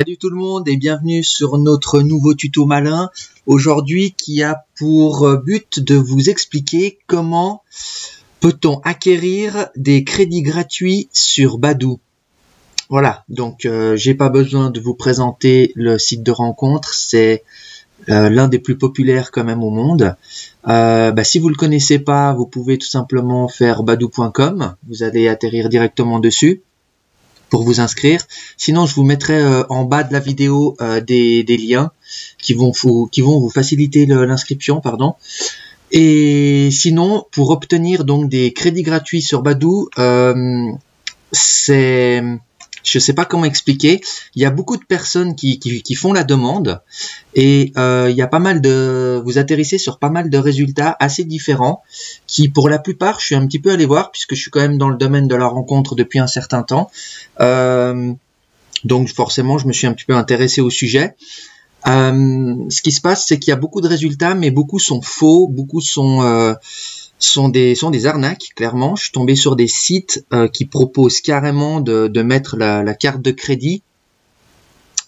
Salut tout le monde et bienvenue sur notre nouveau tuto malin. Aujourd'hui qui a pour but de vous expliquer comment peut-on acquérir des crédits gratuits sur Badoo. Voilà, donc j'ai pas besoin de vous présenter le site de rencontre, c'est l'un des plus populaires quand même au monde. Si vous le connaissez pas, vous pouvez tout simplement faire badoo.com, vous allez atterrir directement dessus pour vous inscrire. Sinon, je vous mettrai en bas de la vidéo des liens qui vont vous faciliter l'inscription, pardon. Et sinon, pour obtenir donc des crédits gratuits sur Badoo, je sais pas comment expliquer. Il y a beaucoup de personnes qui font la demande et il y a pas mal vous atterrissez sur pas mal de résultats assez différents qui, pour la plupart, je suis un petit peu allé voir puisque je suis quand même dans le domaine de la rencontre depuis un certain temps. Donc forcément, je me suis un petit peu intéressé au sujet. Ce qui se passe, c'est qu'il y a beaucoup de résultats, mais beaucoup sont faux, beaucoup sont des arnaques, clairement. Je suis tombé sur des sites qui proposent carrément de mettre la carte de crédit.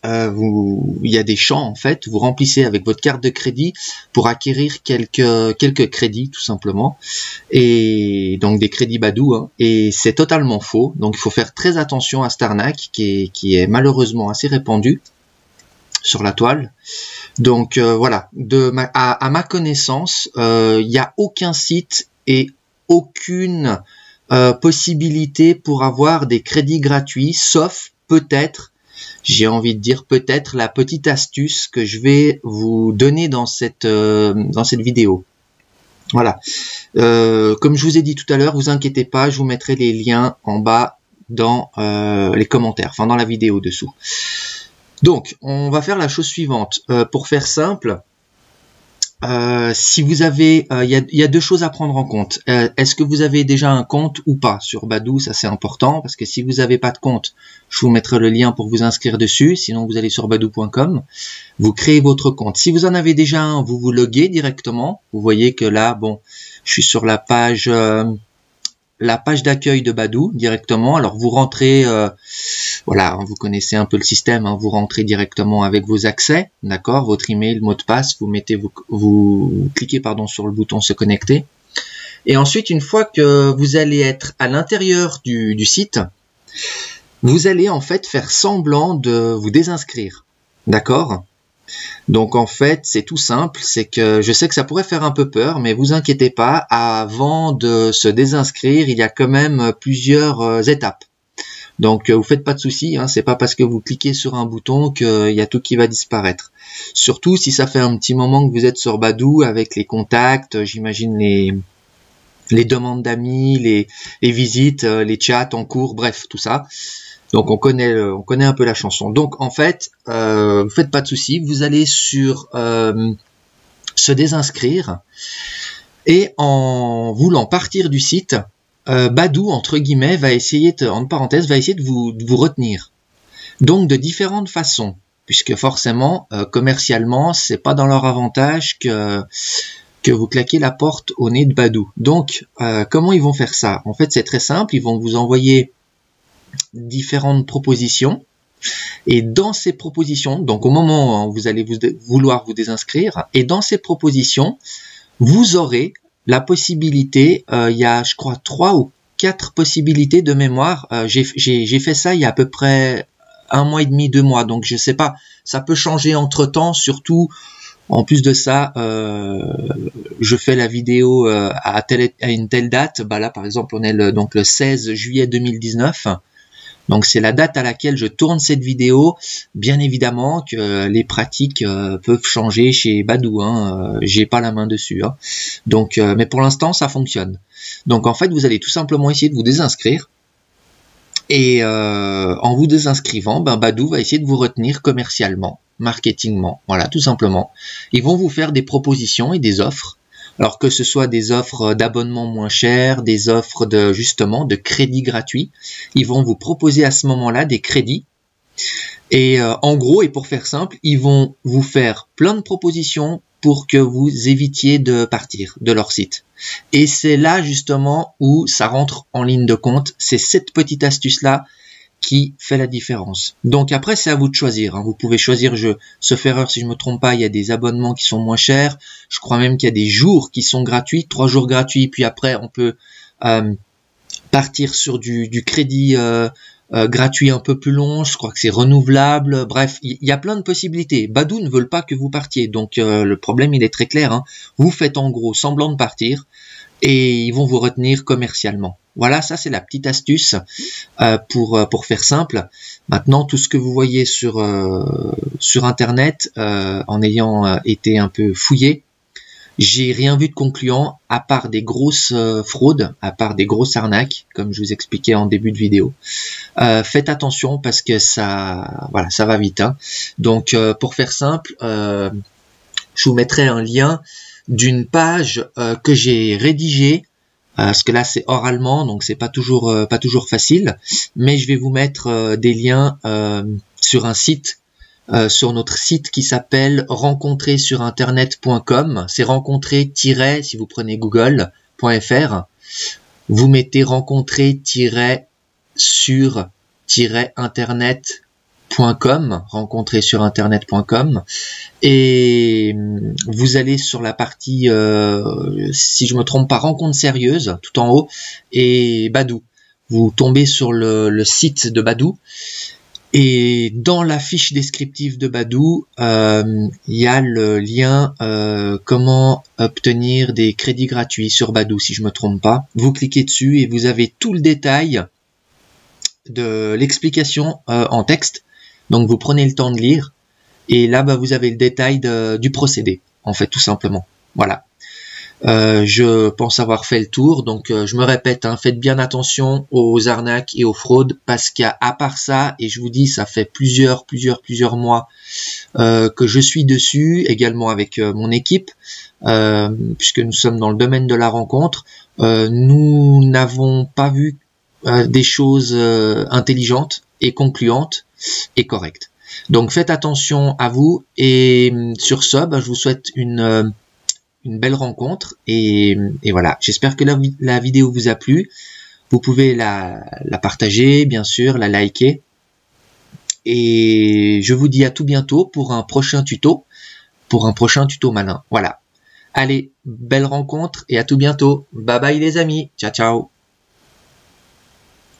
Il y a des champs, en fait, vous remplissez avec votre carte de crédit pour acquérir quelques crédits, tout simplement. Et donc des crédits Badoo, hein. Et c'est totalement faux. Donc il faut faire très attention à cette arnaque qui est malheureusement assez répandue sur la toile. Donc voilà, à ma connaissance, il n'y a aucun site et aucune possibilité pour avoir des crédits gratuits, sauf peut-être, j'ai envie de dire peut-être la petite astuce que je vais vous donner dans cette vidéo. Voilà. Comme je vous ai dit tout à l'heure, vous inquiétez pas, je vous mettrai les liens en bas dans les commentaires, enfin dans la vidéo dessous. Donc, on va faire la chose suivante. Pour faire simple, si vous avez, il y a deux choses à prendre en compte. Est-ce que vous avez déjà un compte ou pas sur Badoo? Ça c'est important parce que si vous n'avez pas de compte, je vous mettrai le lien pour vous inscrire dessus. Sinon, vous allez sur badoo.com, vous créez votre compte. Si vous en avez déjà un, vous vous loguez directement. Vous voyez que là, bon, je suis sur la page d'accueil de Badoo directement. Alors vous rentrez, voilà, vous connaissez un peu le système, hein, vous rentrez directement avec vos accès, d'accord, votre email, mot de passe, vous cliquez sur le bouton se connecter. Et ensuite, une fois que vous allez être à l'intérieur du site, vous allez en fait faire semblant de vous désinscrire, d'accord? Donc en fait, c'est tout simple, c'est que je sais que ça pourrait faire un peu peur, mais vous inquiétez pas, avant de se désinscrire, il y a quand même plusieurs étapes. Donc vous faites pas de soucis, hein, c'est pas parce que vous cliquez sur un bouton qu'il y a tout qui va disparaître. Surtout si ça fait un petit moment que vous êtes sur Badoo avec les contacts, j'imagine les demandes d'amis, les visites, les chats en cours, bref, tout ça. Donc on connaît un peu la chanson. Donc en fait, vous faites pas de soucis, vous allez sur se désinscrire et en voulant partir du site, Badoo entre guillemets va essayer de vous retenir. Donc de différentes façons, puisque forcément commercialement c'est pas dans leur avantage que vous claquez la porte au nez de Badoo. Donc comment ils vont faire ça? En fait c'est très simple, ils vont vous envoyer différentes propositions et dans ces propositions, donc au moment où vous allez vouloir vous désinscrire, et dans ces propositions vous aurez la possibilité, il y a je crois 3 ou 4 possibilités de mémoire, j'ai fait ça il y a à peu près 1 mois et demi, 2 mois, donc je sais pas, ça peut changer entre temps, surtout en plus de ça, je fais la vidéo à une telle date, là par exemple on est le 16 juillet 2019, donc c'est la date à laquelle je tourne cette vidéo. Bien évidemment que les pratiques peuvent changer chez Badoo, hein, j'ai pas la main dessus, hein. Donc, mais pour l'instant ça fonctionne. Donc en fait vous allez tout simplement essayer de vous désinscrire et en vous désinscrivant, Badoo va essayer de vous retenir commercialement, marketingement, voilà tout simplement. Ils vont vous faire des propositions et des offres. Alors que ce soit des offres d'abonnement moins cher, des offres de crédits gratuits, ils vont vous proposer à ce moment-là des crédits. Et en gros, et pour faire simple, ils vont vous faire plein de propositions pour que vous évitiez de partir de leur site. Et c'est là justement où ça rentre en ligne de compte. C'est cette petite astuce-là qui fait la différence. Donc après, c'est à vous de choisir. Hein. Vous pouvez choisir, sauf erreur, si je me trompe pas, il y a des abonnements qui sont moins chers. Je crois même qu'il y a des jours qui sont gratuits, 3 jours gratuits, puis après, on peut partir sur du crédit gratuit un peu plus long. Je crois que c'est renouvelable. Bref, il y a plein de possibilités. Badoo ne veulent pas que vous partiez. Donc le problème, il est très clair. Hein. Vous faites en gros semblant de partir et ils vont vous retenir commercialement. Voilà, ça c'est la petite astuce pour faire simple. Maintenant, tout ce que vous voyez sur Internet, en ayant été un peu fouillé, j'ai rien vu de concluant à part des grosses fraudes, à part des grosses arnaques, comme je vous expliquais en début de vidéo. Faites attention parce que ça va vite. Hein. Donc, pour faire simple, je vous mettrai un lien d'une page que j'ai rédigée. Parce que là c'est oralement, donc c'est pas toujours facile, mais je vais vous mettre des liens sur un site, sur notre site qui s'appelle rencontresurinternet.com. C'est rencontrer- si vous prenez google.fr, vous mettez rencontrer-sur-internet.com, rencontresurinternet.com, et vous allez sur la partie, si je me trompe pas, rencontre sérieuse, tout en haut, et Badoo. Vous tombez sur le site de Badoo, et dans la fiche descriptive de Badoo, il y a le lien comment obtenir des crédits gratuits sur Badoo, si je me trompe pas. Vous cliquez dessus et vous avez tout le détail de l'explication en texte. Donc vous prenez le temps de lire et là vous avez le détail du procédé, en fait, tout simplement. Voilà. Je pense avoir fait le tour, donc je me répète, hein, faites bien attention aux arnaques et aux fraudes, parce qu'à part ça, et je vous dis, ça fait plusieurs mois que je suis dessus, également avec mon équipe, puisque nous sommes dans le domaine de la rencontre. Nous n'avons pas vu des choses intelligentes et concluantes et correctes. Donc faites attention à vous, et sur ce, je vous souhaite une belle rencontre, et voilà. J'espère que la vidéo vous a plu. Vous pouvez la partager, bien sûr, la liker, et je vous dis à tout bientôt pour un prochain tuto malin. Voilà. Allez, belle rencontre et à tout bientôt. Bye bye les amis. Ciao ciao.